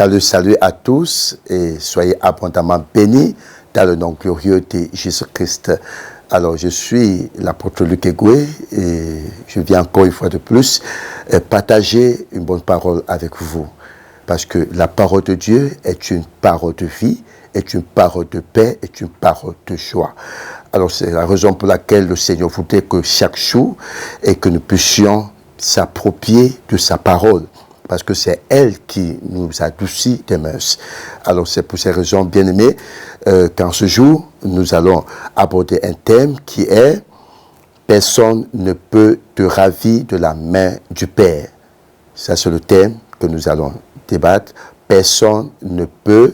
Salut, salut à tous et soyez abondamment bénis dans le nom glorieux de Jésus-Christ. Alors, je suis l'apôtre Luc Egwe et je viens encore une fois de plus partager une bonne parole avec vous. Parce que la parole de Dieu est une parole de vie, est une parole de paix, est une parole de joie. Alors, c'est la raison pour laquelle le Seigneur voudrait que chaque jour et que nous puissions s'approprier de sa parole. Parce que c'est elle qui nous adoucit des mœurs. Alors c'est pour ces raisons, bien-aimés, qu'en ce jour, nous allons aborder un thème qui est « Personne ne peut te ravir de la main du Père ». Ça, c'est le thème que nous allons débattre. « Personne ne peut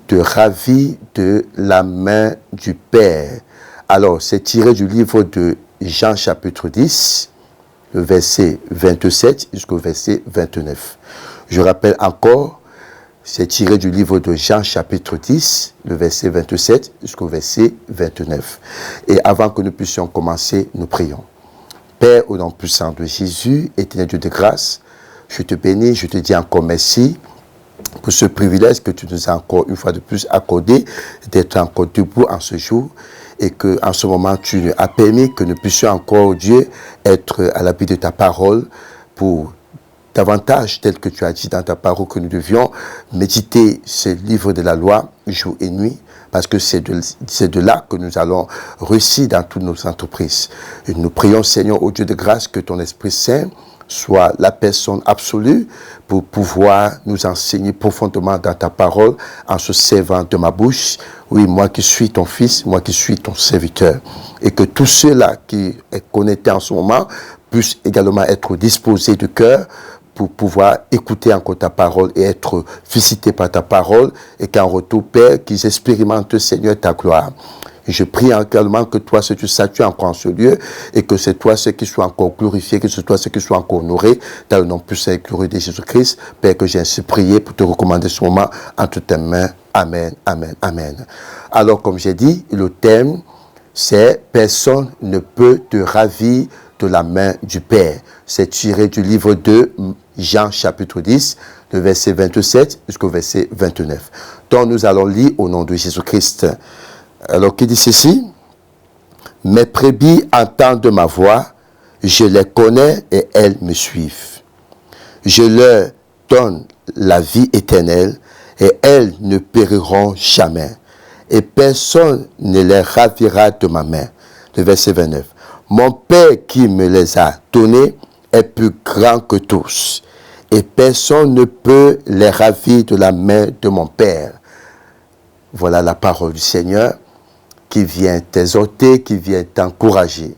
te ravir de la main du Père ». Alors, c'est tiré du livre de Jean chapitre 10, le verset 27 jusqu'au verset 29. Je rappelle encore, c'est tiré du livre de Jean chapitre 10, le verset 27 jusqu'au verset 29. Et avant que nous puissions commencer, nous prions. Père, au nom puissant de Jésus, éternel Dieu de grâce, je te bénis, je te dis encore merci pour ce privilège que tu nous as encore une fois de plus accordé, d'être encore debout en ce jour. Et que en ce moment, tu as permis que nous puissions encore, Dieu, être à l'abri de ta parole pour davantage, tel que tu as dit dans ta parole, que nous devions méditer ce livre de la loi jour et nuit, parce que c'est de là que nous allons réussir dans toutes nos entreprises. Et nous prions, Seigneur, au Dieu de grâce, que ton Esprit Saint soit la personne absolue pour pouvoir nous enseigner profondément dans ta parole en se servant de ma bouche. Oui, moi qui suis ton fils, moi qui suis ton serviteur. Et que tous ceux-là qui sont connectés en ce moment puissent également être disposés de cœur pour pouvoir écouter encore ta parole et être visités par ta parole et qu'en retour, Père, qu'ils expérimentent, Seigneur, ta gloire. Et je prie également que toi, ce que tu satures encore en ce lieu et que c'est toi, ce qui soit encore glorifié, que c'est toi, ce qui soit encore honoré dans le nom puissant et glorieux de Jésus-Christ. Père, que j'ai ainsi prié pour te recommander ce moment entre tes mains. Amen, amen, amen. Alors, comme j'ai dit, le thème, c'est « Personne ne peut te ravir de la main du Père ». C'est tiré du livre de Jean chapitre 10, le verset 27 jusqu'au verset 29. Donc, nous allons lire au nom de Jésus-Christ. Alors, qui dit ceci? « Mes brebis entendent ma voix, je les connais et elles me suivent. Je leur donne la vie éternelle et elles ne périront jamais. Et personne ne les ravira de ma main. » Le verset 29. « Mon Père qui me les a donnés est plus grand que tous. Et personne ne peut les ravir de la main de mon Père. » Voilà la parole du Seigneur qui vient t'exhorter, qui vient t'encourager.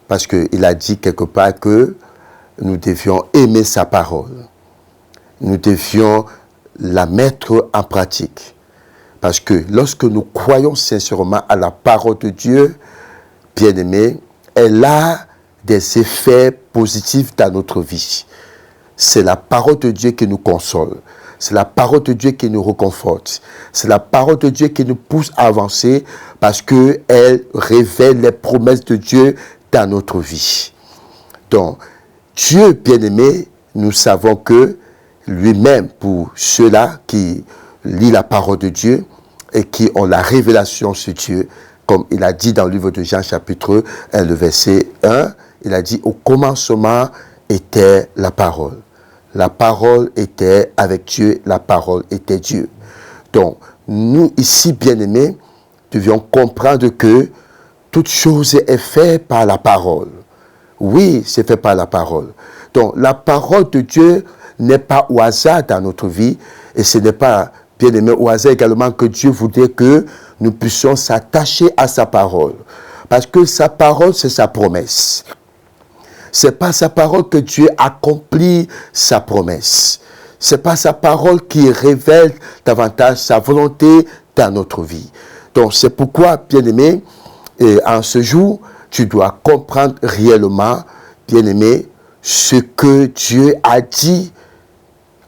Parce qu'il a dit quelque part que nous devions aimer sa parole. Nous devions la mettre en pratique. Parce que lorsque nous croyons sincèrement à la parole de Dieu, bien-aimé, elle a des effets positifs dans notre vie. C'est la parole de Dieu qui nous console. C'est la parole de Dieu qui nous réconforte. C'est la parole de Dieu qui nous pousse à avancer parce qu'elle révèle les promesses de Dieu dans notre vie. Donc, Dieu bien-aimé, nous savons que lui-même, pour ceux-là qui lisent la parole de Dieu et qui ont la révélation sur Dieu, comme il a dit dans le livre de Jean chapitre 1, le verset 1, il a dit « Au commencement était la parole. La parole était avec Dieu, la parole était Dieu. » Donc, nous ici, bien-aimés, devions comprendre que toute chose est faite par la parole. Oui, c'est fait par la parole. Donc, la parole de Dieu n'est pas au hasard dans notre vie et ce n'est pas, bien-aimé, au hasard également que Dieu voudrait que nous puissions s'attacher à sa parole. Parce que sa parole, c'est sa promesse. C'est par sa parole que Dieu accomplit sa promesse. C'est par sa parole qui révèle davantage sa volonté dans notre vie. Donc, c'est pourquoi, bien-aimé, en ce jour, tu dois comprendre réellement, bien-aimé, ce que Dieu a dit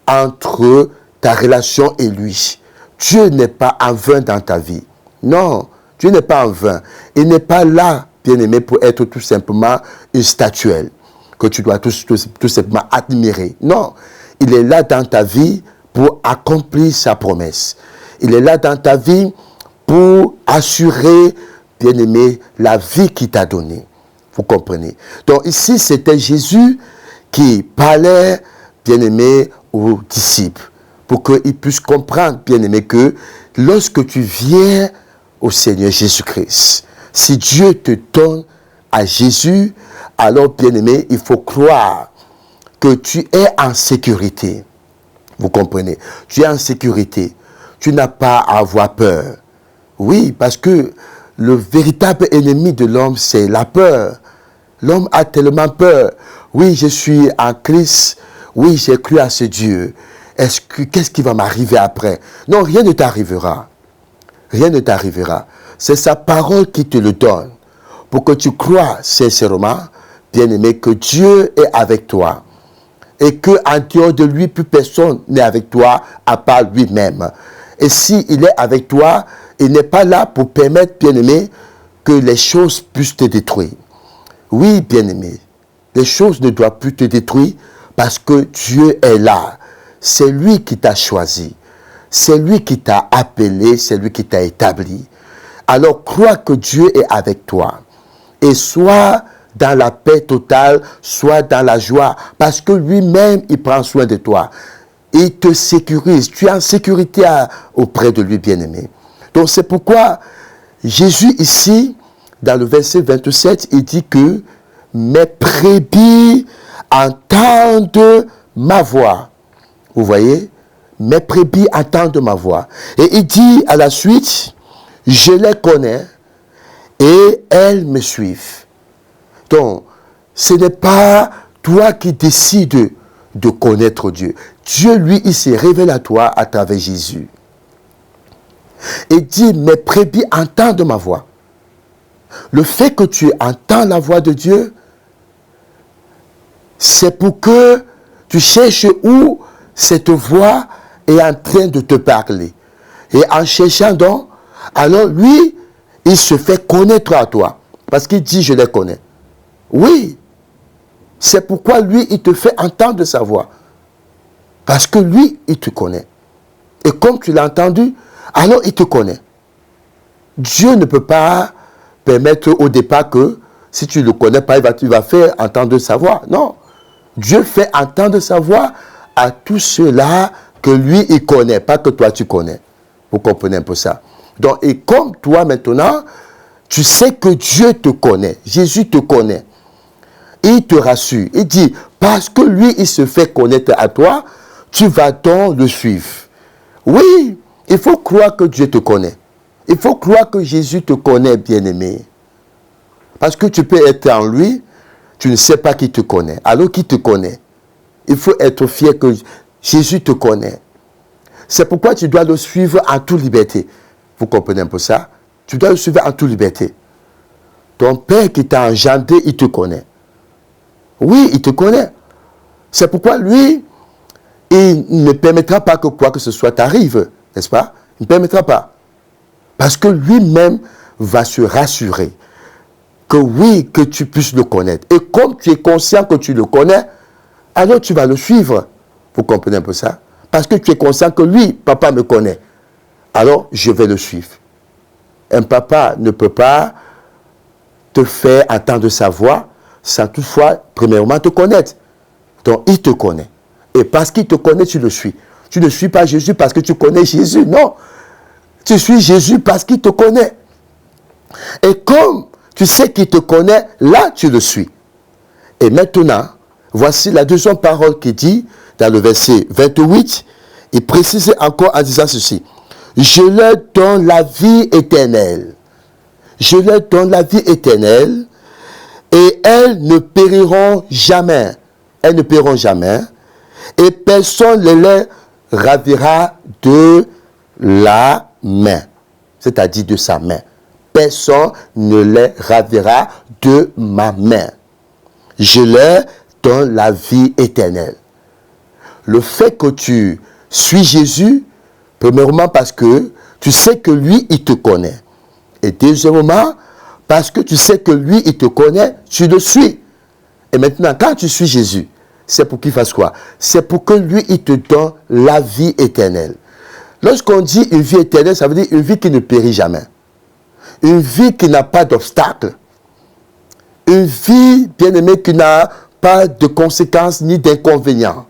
entre ta relation et lui. Dieu n'est pas en vain dans ta vie. Non, Dieu n'est pas en vain. Il n'est pas là, bien-aimé, pour être tout simplement une statuelle que tu dois tout simplement admirer. Non, il est là dans ta vie pour accomplir sa promesse. Il est là dans ta vie pour assurer, bien-aimé, la vie qu'il t'a donnée. Vous comprenez? Donc ici, c'était Jésus qui parlait, bien-aimé, aux disciples, pour qu'ils puissent comprendre, bien-aimé, que lorsque tu viens au Seigneur Jésus-Christ, si Dieu te donne à Jésus, alors, bien-aimé, il faut croire que tu es en sécurité. Vous comprenez? Tu es en sécurité. Tu n'as pas à avoir peur. Oui, parce que le véritable ennemi de l'homme, c'est la peur. L'homme a tellement peur. Oui, je suis en Christ. Oui, j'ai cru à ce Dieu. Qu'est-ce qui va m'arriver après? Non, rien ne t'arrivera. Rien ne t'arrivera. C'est sa parole qui te le donne. Pour que tu crois sincèrement, bien-aimé, que Dieu est avec toi. Et qu'en dehors de lui, plus personne n'est avec toi à part lui-même. Et s'il est avec toi, il n'est pas là pour permettre, bien-aimé, que les choses puissent te détruire. Oui, bien-aimé, les choses ne doivent plus te détruire parce que Dieu est là. C'est lui qui t'a choisi. C'est lui qui t'a appelé, c'est lui qui t'a établi. Alors crois que Dieu est avec toi. Et sois dans la paix totale, sois dans la joie, parce que lui-même, il prend soin de toi. Il te sécurise. Tu es en sécurité auprès de lui, bien-aimé. Donc c'est pourquoi Jésus ici, dans le verset 27, il dit que mes brebis entendent ma voix. Vous voyez? Mes brebis entendent ma voix. Et il dit à la suite, je les connais et elles me suivent. Donc, ce n'est pas toi qui décides de connaître Dieu. Dieu, lui, il se révèle à toi à travers Jésus. Et dit, mes brebis entendent ma voix. Le fait que tu entends la voix de Dieu, c'est pour que tu cherches où cette voix est en train de te parler. Et en cherchant donc, alors lui, il se fait connaître à toi. Parce qu'il dit, je les connais. Oui, c'est pourquoi lui, il te fait entendre sa voix. Parce que lui, il te connaît. Et comme tu l'as entendu, alors il te connaît. Dieu ne peut pas permettre au départ que, si tu ne le connais pas, il va faire entendre sa voix. Non. Dieu fait entendre sa voix à tous ceux-là que lui, il connaît, pas que toi, tu connais. Vous comprenez un peu ça? Donc, et comme toi, maintenant, tu sais que Dieu te connaît, Jésus te connaît. Il te rassure. Il dit, parce que lui, il se fait connaître à toi, tu vas donc le suivre. Oui, il faut croire que Dieu te connaît. Il faut croire que Jésus te connaît, bien-aimé. Parce que tu peux être en lui, tu ne sais pas qui te connaît. Alors qui te connaît? Il faut être fier que Jésus te connaît. C'est pourquoi tu dois le suivre en toute liberté. Vous comprenez un peu ça? Tu dois le suivre en toute liberté. Ton Père qui t'a engendré, il te connaît. Oui, il te connaît. C'est pourquoi lui, il ne permettra pas que quoi que ce soit t'arrive, n'est-ce pas? Il ne permettra pas. Parce que lui-même va se rassurer que oui, que tu puisses le connaître. Et comme tu es conscient que tu le connais, alors tu vas le suivre. Vous comprenez un peu ça? Parce que tu es conscient que lui, papa me connaît. Alors, je vais le suivre. Un papa ne peut pas te faire entendre sa voix sans toutefois, premièrement, te connaître. Donc, il te connaît. Et parce qu'il te connaît, tu le suis. Tu ne suis pas Jésus parce que tu connais Jésus. Non. Tu suis Jésus parce qu'il te connaît. Et comme tu sais qu'il te connaît, là, tu le suis. Et maintenant, voici la deuxième parole qui dit, dans le verset 28, il précise encore en disant ceci. Je leur donne la vie éternelle. Je leur donne la vie éternelle et elles ne périront jamais. Elles ne périront jamais. Et personne ne les ravira de la main. C'est-à-dire de sa main. Personne ne les ravira de ma main. Je leur donne la vie éternelle. Le fait que tu suis Jésus, premièrement parce que tu sais que lui, il te connaît. Et deuxièmement, parce que tu sais que lui, il te connaît, tu le suis. Et maintenant, quand tu suis Jésus, c'est pour qu'il fasse quoi? C'est pour que lui, il te donne la vie éternelle. Lorsqu'on dit une vie éternelle, ça veut dire une vie qui ne périt jamais. Une vie qui n'a pas d'obstacle. Une vie, bien aimée, qui n'a pas de conséquences ni d'inconvénients.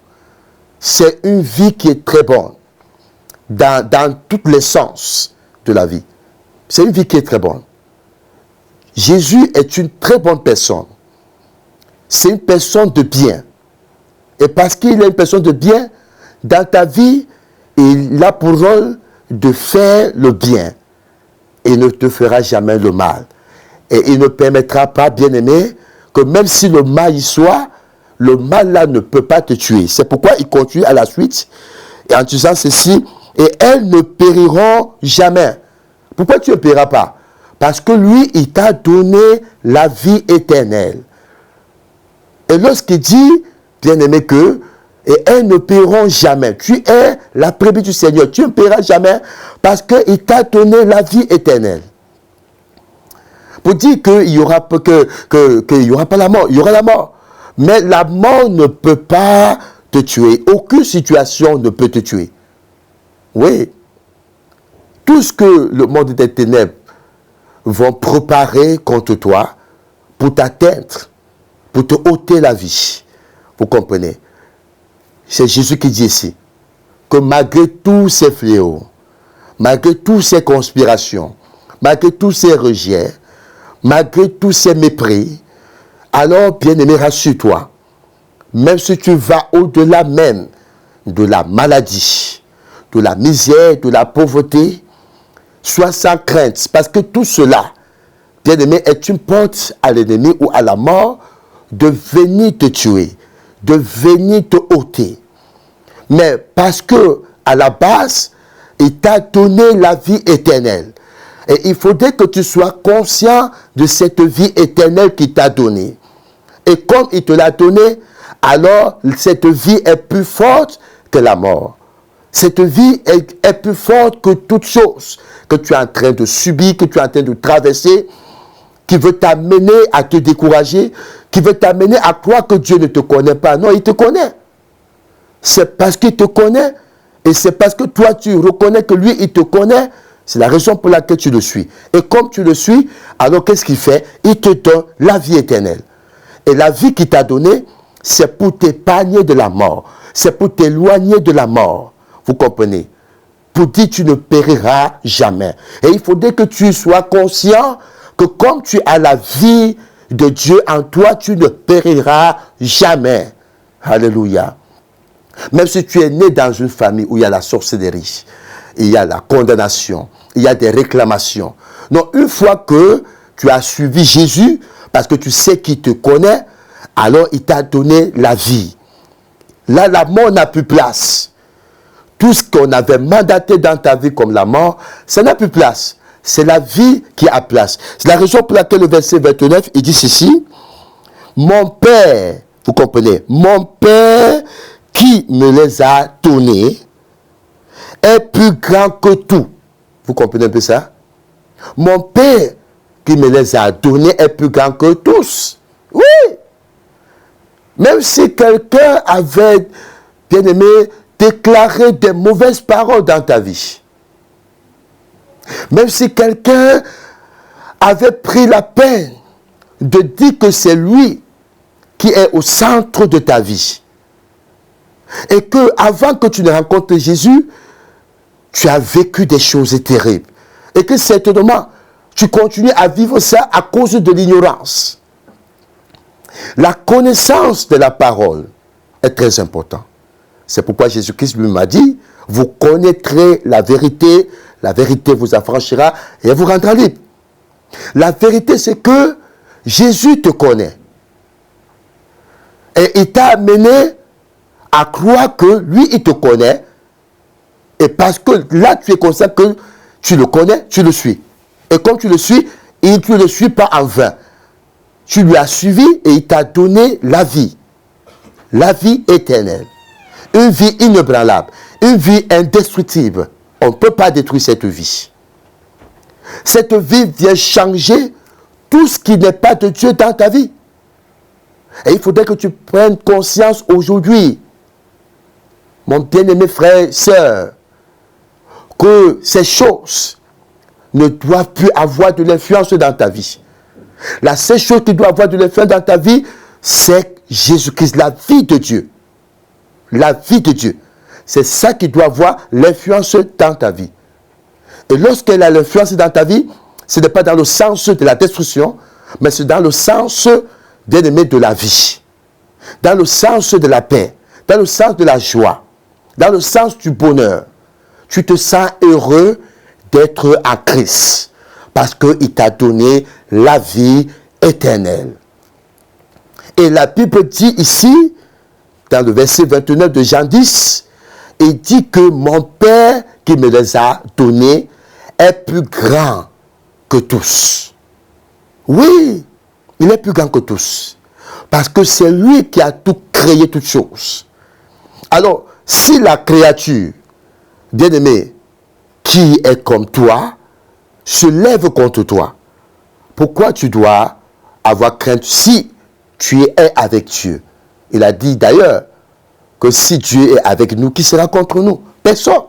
C'est une vie qui est très bonne. Dans tous les sens de la vie. C'est une vie qui est très bonne. Jésus est une très bonne personne. C'est une personne de bien. Et parce qu'il est une personne de bien, dans ta vie, il a pour rôle de faire le bien. Et il ne te fera jamais le mal. Et il ne permettra pas, bien-aimé, que même si le mal y soit, le mal là ne peut pas te tuer. C'est pourquoi il continue à la suite, et en disant ceci, et elles ne périront jamais. Pourquoi tu ne périras pas? Parce que lui, il t'a donné la vie éternelle. Et lorsqu'il dit, bien-aimé, que et elles ne périront jamais. Tu es la brebis du Seigneur. Tu ne périras jamais parce qu'il t'a donné la vie éternelle. Pour dire qu'il n'y aura, y aura pas la mort, il y aura la mort. Mais la mort ne peut pas te tuer. Aucune situation ne peut te tuer. Oui. Tout ce que le monde des ténèbres vont préparer contre toi pour t'atteindre, pour te ôter la vie. Vous comprenez? C'est Jésus qui dit ici que malgré tous ces fléaux, malgré toutes ces conspirations, malgré tous ces rejets, malgré tous ces mépris, alors, bien-aimé, rassure-toi. Même si tu vas au-delà même de la maladie, de la misère, de la pauvreté, sois sans crainte. Parce que tout cela, bien-aimé, est une porte à l'ennemi ou à la mort de venir te tuer, de venir te ôter. Mais parce que, à la base, il t'a donné la vie éternelle. Et il faudrait que tu sois conscient de cette vie éternelle qu'il t'a donnée. Et comme il te l'a donnée, alors cette vie est plus forte que la mort. Cette vie est plus forte que toute chose que tu es en train de subir, que tu es en train de traverser, qui veut t'amener à te décourager, qui veut t'amener à croire que Dieu ne te connaît pas. Non, il te connaît. C'est parce qu'il te connaît et c'est parce que toi tu reconnais que lui il te connaît. C'est la raison pour laquelle tu le suis. Et comme tu le suis, alors qu'est-ce qu'il fait? Il te donne la vie éternelle. Et la vie qu'il t'a donnée, c'est pour t'épargner de la mort. C'est pour t'éloigner de la mort. Vous comprenez? Pour dire tu ne périras jamais. Et il faudrait que tu sois conscient que comme tu as la vie de Dieu en toi, tu ne périras jamais. Alléluia. Même si tu es né dans une famille où il y a la sorcellerie, il y a la condamnation, il y a des réclamations. Donc, une fois que tu as suivi Jésus, parce que tu sais qu'il te connaît, alors il t'a donné la vie. Là, la mort n'a plus place. Tout ce qu'on avait mandaté dans ta vie comme la mort, ça n'a plus place. C'est la vie qui a place. C'est la raison pour laquelle le verset 29, il dit ceci. Mon Père, vous comprenez, mon Père qui me les a donnés est plus grand que tout. Vous comprenez un peu ça? Mon Père qui me les a donnés est plus grand que tous. Oui. Même si quelqu'un avait, bien aimé, déclaré des mauvaises paroles dans ta vie. Même si quelqu'un avait pris la peine de dire que c'est lui qui est au centre de ta vie. Et que avant que tu ne rencontres Jésus, tu as vécu des choses terribles. Et que certainement, tu continues à vivre ça à cause de l'ignorance. La connaissance de la parole est très importante. C'est pourquoi Jésus-Christ lui m'a dit, vous connaîtrez la vérité vous affranchira et elle vous rendra libre. La vérité, c'est que Jésus te connaît. Et il t'a amené à croire que lui, il te connaît. Et parce que là, tu es conscient que tu le connais, tu le suis. Et comme tu le suis, tu ne le suis pas en vain. Tu lui as suivi et il t'a donné la vie éternelle. Une vie inébranlable, une vie indestructible. On ne peut pas détruire cette vie. Cette vie vient changer tout ce qui n'est pas de Dieu dans ta vie. Et il faudrait que tu prennes conscience aujourd'hui, mon bien-aimé frère et sœur, que ces choses ne doivent plus avoir de l'influence dans ta vie. La seule chose qui doit avoir de l'influence dans ta vie, c'est Jésus-Christ, la vie de Dieu. La vie de Dieu. C'est ça qui doit avoir l'influence dans ta vie. Et lorsqu'elle a l'influence dans ta vie, ce n'est pas dans le sens de la destruction, mais c'est dans le sens, bien aimé, de la vie. Dans le sens de la paix, dans le sens de la joie, dans le sens du bonheur. Tu te sens heureux d'être en Christ, parce qu'il t'a donné la vie éternelle. Et la Bible dit ici, dans le verset 29 de Jean 10, il dit que mon Père qui me les a donnés est plus grand que tous. Oui, il est plus grand que tous. Parce que c'est lui qui a tout créé, toutes choses. Alors, si la créature, bien-aimée, qui est comme toi, se lève contre toi, pourquoi tu dois avoir crainte si tu es avec Dieu? Il a dit d'ailleurs que si Dieu est avec nous, qui sera contre nous? Personne.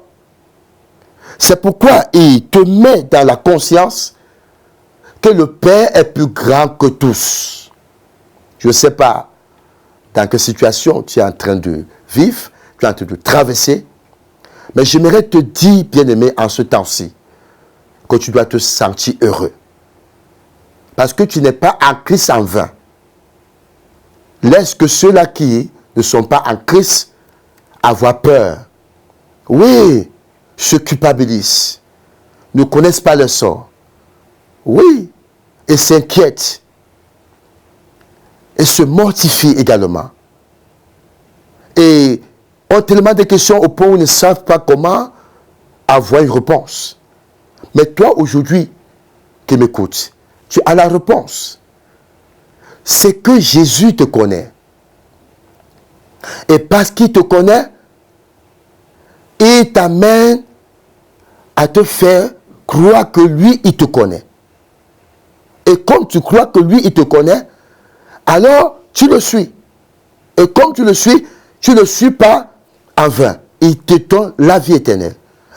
C'est pourquoi il te met dans la conscience que le Père est plus grand que tous. Je ne sais pas dans quelle situation tu es en train de vivre, tu es en train de traverser, mais j'aimerais te dire, bien-aimé, en ce temps-ci, que tu dois te sentir heureux. Parce que tu n'es pas en Christ en vain. Laisse que ceux-là qui ne sont pas en Christ avoir peur. Oui, se culpabilisent, ne connaissent pas le sort. Oui, et s'inquiètent. Et se mortifient également. Et ont tellement de questions au point où ils ne savent pas comment avoir une réponse. Mais toi, aujourd'hui, qui m'écoutes, tu as la réponse. C'est que Jésus te connaît. Et parce qu'il te connaît, il t'amène à te faire croire que lui, il te connaît. Et comme tu crois que lui, il te connaît, alors tu le suis. Et comme tu le suis, tu ne le suis pas en vain. Il te donne la vie éternelle.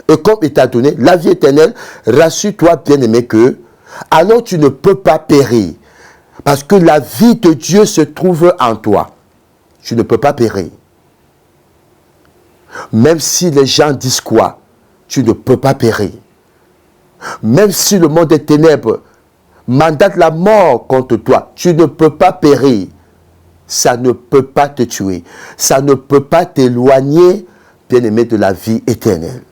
Et comme il t'a donné la vie éternelle, rassure-toi, bien-aimé, que alors tu ne peux pas périr. Parce que la vie de Dieu se trouve en toi. Tu ne peux pas périr. Même si les gens disent quoi, tu ne peux pas périr. Même si le monde des ténèbres mandate la mort contre toi, tu ne peux pas périr. Ça ne peut pas te tuer. Ça ne peut pas t'éloigner, bien-aimé, de la vie éternelle.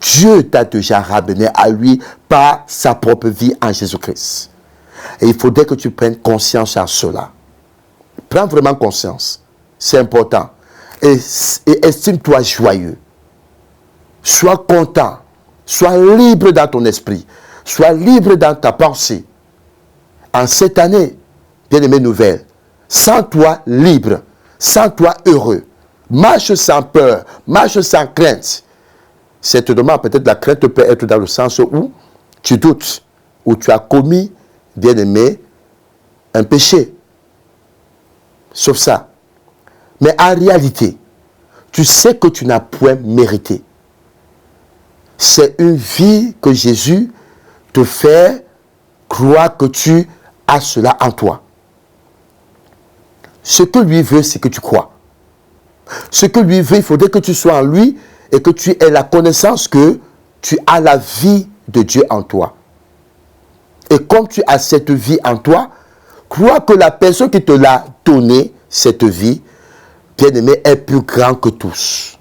Dieu t'a déjà ramené à lui par sa propre vie en Jésus-Christ. Et il faudrait que tu prennes conscience à cela. Prends vraiment conscience. C'est important. Et estime-toi joyeux. Sois content. Sois libre dans ton esprit. Sois libre dans ta pensée. En cette année, bien-aimé nouvelle, sens-toi libre. Sens-toi heureux. Marche sans peur. Marche sans crainte. Certainement, peut-être la crainte peut être dans le sens où tu doutes, où tu as commis, bien-aimé, un péché. Sauf ça. Mais en réalité, tu sais que tu n'as point mérité. C'est une vie que Jésus te fait croire que tu as cela en toi. Ce que lui veut, c'est que tu crois. Ce que lui veut, il faudrait que tu sois en lui et que tu aies la connaissance que tu as la vie de Dieu en toi. Et comme tu as cette vie en toi, crois que la personne qui te l'a donnée, cette vie, bien-aimé, est plus grand que tous.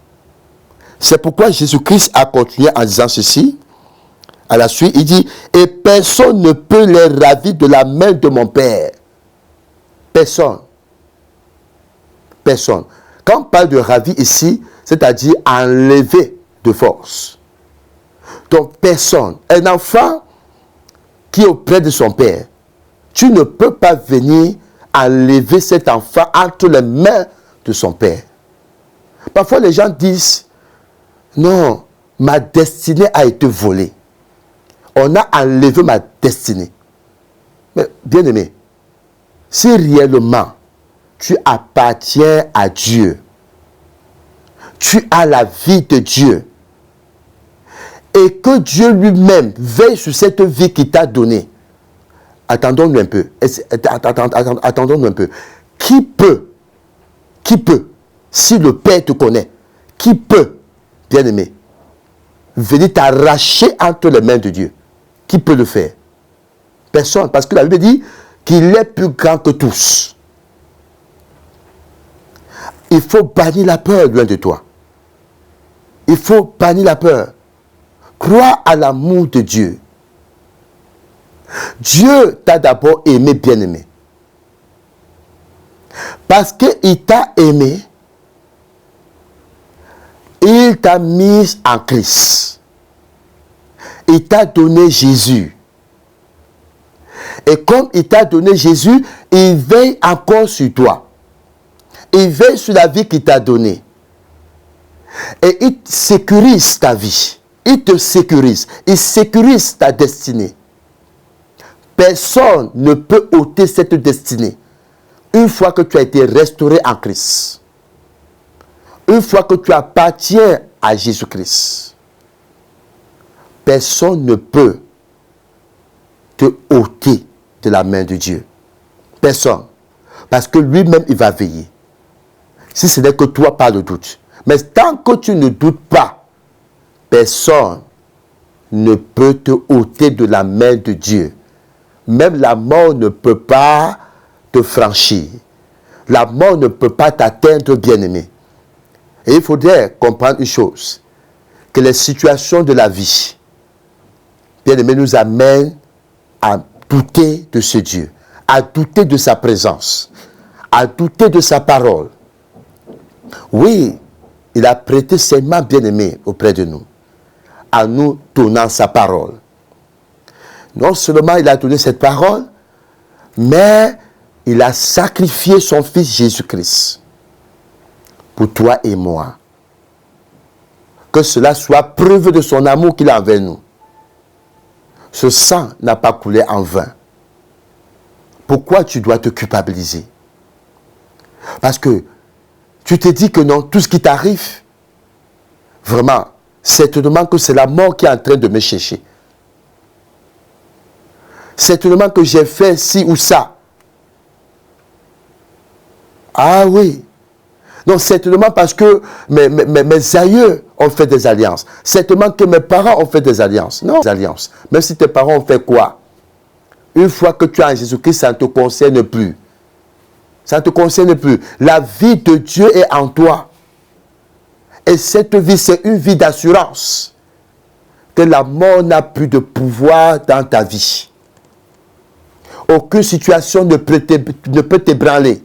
C'est pourquoi Jésus-Christ a continué en disant ceci. À la suite, il dit, et personne ne peut les ravir de la main de mon Père. Personne. Personne. Quand on parle de ravir ici, c'est-à-dire enlever de force. Donc personne. Un enfant qui est auprès de son père, tu ne peux pas venir enlever cet enfant entre les mains de son père. Parfois les gens disent, non, ma destinée a été volée. On a enlevé ma destinée. Mais bien aimé, si réellement tu appartiens à Dieu, tu as la vie de Dieu, et que Dieu lui-même veille sur cette vie qu'il t'a donnée, attendons-nous un peu. Attendons-nous un peu. Qui peut, si le Père te connaît, qui peut, bien-aimé, venir t'arracher entre les mains de Dieu? Qui peut le faire? Personne. Parce que la Bible dit qu'il est plus grand que tous. Il faut bannir la peur loin de toi. Il faut bannir la peur. Crois à l'amour de Dieu. Dieu t'a d'abord aimé, bien-aimé. Parce qu'il t'a aimé, il t'a mis en Christ. Il t'a donné Jésus. Et comme il t'a donné Jésus, il veille encore sur toi. Il veille sur la vie qu'il t'a donnée. Et il sécurise ta vie. Il te sécurise. Il sécurise ta destinée. Personne ne peut ôter cette destinée. Une fois que tu as été restauré en Christ. Une fois que tu appartiens à Jésus-Christ. Personne ne peut te ôter de la main de Dieu. Personne. Parce que lui-même, il va veiller. Si ce n'est que toi, pas de doute. Mais tant que tu ne doutes pas, personne ne peut te ôter de la main de Dieu. Même la mort ne peut pas te franchir. La mort ne peut pas t'atteindre, bien-aimé. Et il faudrait comprendre une chose. Que les situations de la vie, bien-aimé, nous amènent à douter de ce Dieu. À douter de sa présence. À douter de sa parole. Oui, il a prêté serment, bien-aimé, auprès de nous. En nous donnant sa parole. Non seulement il a donné cette parole, mais il a sacrifié son fils Jésus-Christ pour toi et moi. Que cela soit preuve de son amour qu'il a envers nous. Ce sang n'a pas coulé en vain. Pourquoi tu dois te culpabiliser? Parce que tu te dis que non, tout ce qui t'arrive, vraiment, certainement que c'est la mort qui est en train de me chercher. Certainement que j'ai fait ci ou ça. Ah oui. Non, certainement parce que mes aïeux ont fait des alliances. Certainement que mes parents ont fait des alliances. Non, des alliances. Même si tes parents ont fait quoi? Une fois que tu es en Jésus-Christ, ça ne te concerne plus. Ça ne te concerne plus. La vie de Dieu est en toi. Et cette vie, c'est une vie d'assurance. Que la mort n'a plus de pouvoir dans ta vie. Aucune situation ne peut t'ébranler.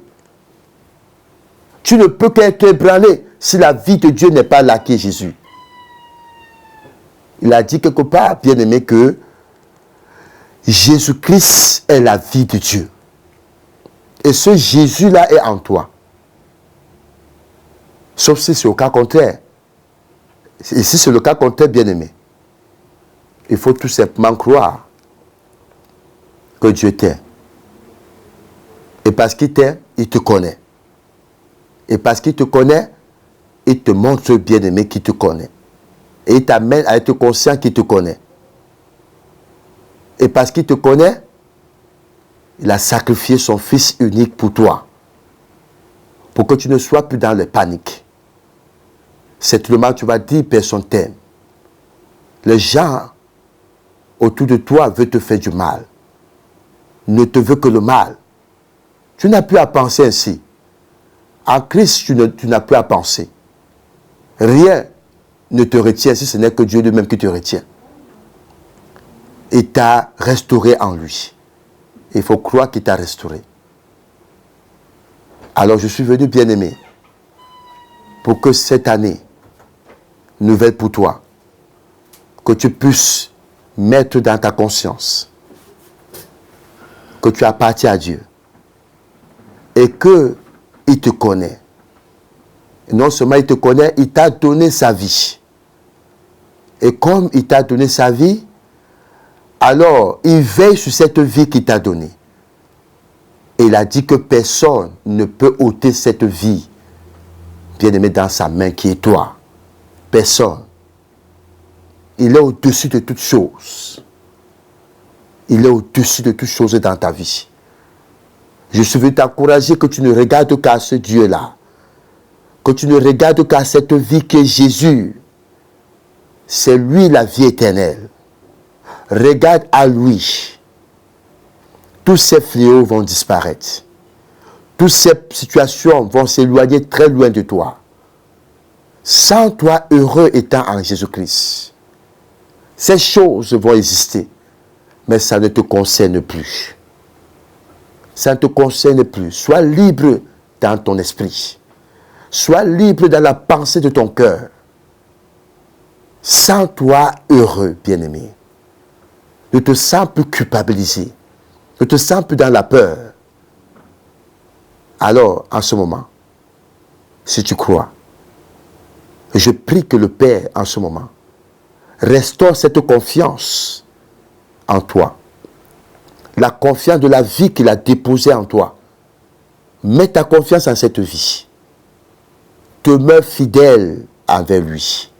Tu ne peux qu'être ébranlé si la vie de Dieu n'est pas là qui est Jésus. Il a dit quelque part, bien-aimé, que Jésus-Christ est la vie de Dieu. Et ce Jésus-là est en toi. Sauf si c'est au cas contraire. Et si c'est le cas contraire, bien-aimé, il faut tout simplement croire que Dieu t'aime. Et parce qu'il t'aime, il te connaît. Et parce qu'il te connaît, il te montre, bien-aimé, qu'il te connaît. Et il t'amène à être conscient qu'il te connaît. Et parce qu'il te connaît, il a sacrifié son Fils unique pour toi. Pour que tu ne sois plus dans la panique. Certainement, tu vas dire, personne t'aime. Les gens autour de toi veulent te faire du mal. Ne te veut que le mal. Tu n'as plus à penser ainsi. En Christ, tu n'as plus à penser. Rien ne te retient si ce n'est que Dieu lui-même qui te retient. Et t'a restauré en lui. Il faut croire qu'il t'a restauré. Alors je suis venu, bien-aimé, pour que cette année, nouvelle pour toi, que tu puisses mettre dans ta conscience que tu appartiens à Dieu et qu'il te connaît. Et non seulement il te connaît, il t'a donné sa vie. Et comme il t'a donné sa vie, alors il veille sur cette vie qu'il t'a donnée. Et il a dit que personne ne peut ôter cette vie, bien-aimé, dans sa main qui est toi. Personne. Il est au-dessus de toutes choses. Il est au-dessus de toutes choses dans ta vie. Je veux t'encourager que tu ne regardes qu'à ce Dieu-là. Que tu ne regardes qu'à cette vie qui est Jésus. C'est lui la vie éternelle. Regarde à lui. Tous ces fléaux vont disparaître. Toutes ces situations vont s'éloigner très loin de toi. Sans toi heureux étant en Jésus-Christ. Ces choses vont exister, mais ça ne te concerne plus. Ça ne te concerne plus. Sois libre dans ton esprit. Sois libre dans la pensée de ton cœur. Sens-toi heureux, bien-aimé. Ne te sens plus culpabilisé. Ne te sens plus dans la peur. Alors, en ce moment, si tu crois, je prie que le Père, en ce moment, restaure cette confiance en toi. La confiance de la vie qu'il a déposée en toi. Mets ta confiance en cette vie. Demeure fidèle envers lui.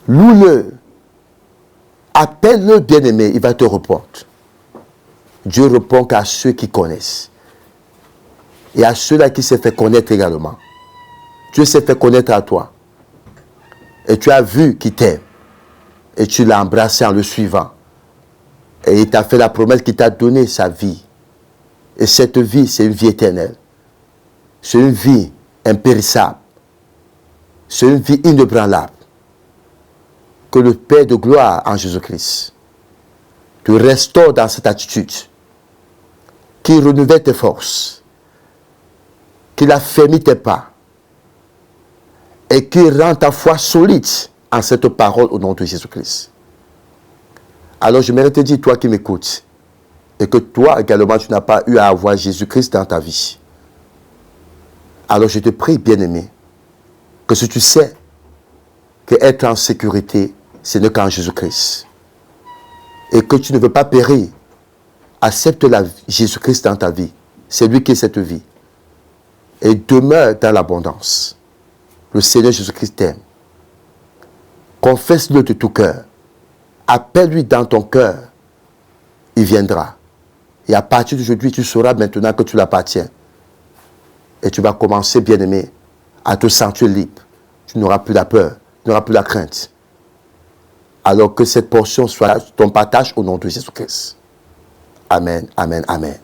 Loue-le. Appelle-le bien-aimé, il va te répondre. Dieu répond qu'à ceux qui connaissent. Et à ceux-là qui s'est fait connaître également. Dieu s'est fait connaître à toi. Et tu as vu qu'il t'aime. Et tu l'as embrassé en le suivant. Et il t'a fait la promesse qu'il t'a donné sa vie. Et cette vie, c'est une vie éternelle. C'est une vie impérissable. C'est une vie inébranlable. Que le Père de gloire en Jésus-Christ te restaure dans cette attitude. Qu'il renouvelle tes forces. Qu'il affermit tes pas. Et qu'il rend ta foi solide en cette parole au nom de Jésus-Christ. Alors j'aimerais te dire, toi qui m'écoutes, et que toi également tu n'as pas eu à avoir Jésus-Christ dans ta vie. Alors je te prie, bien-aimé, que si tu sais que être en sécurité, ce n'est qu'en Jésus-Christ. Et que tu ne veux pas périr, accepte Jésus-Christ dans ta vie. C'est lui qui est cette vie. Et demeure dans l'abondance. Le Seigneur Jésus-Christ t'aime. Confesse-le de tout cœur. Appelle-lui dans ton cœur. Il viendra. Et à partir d'aujourd'hui, tu sauras maintenant que tu l'appartiens. Et tu vas commencer, bien-aimé, à te sentir libre. Tu n'auras plus la peur, tu n'auras plus la crainte. Alors que cette portion soit ton partage au nom de Jésus-Christ. Amen, amen, amen.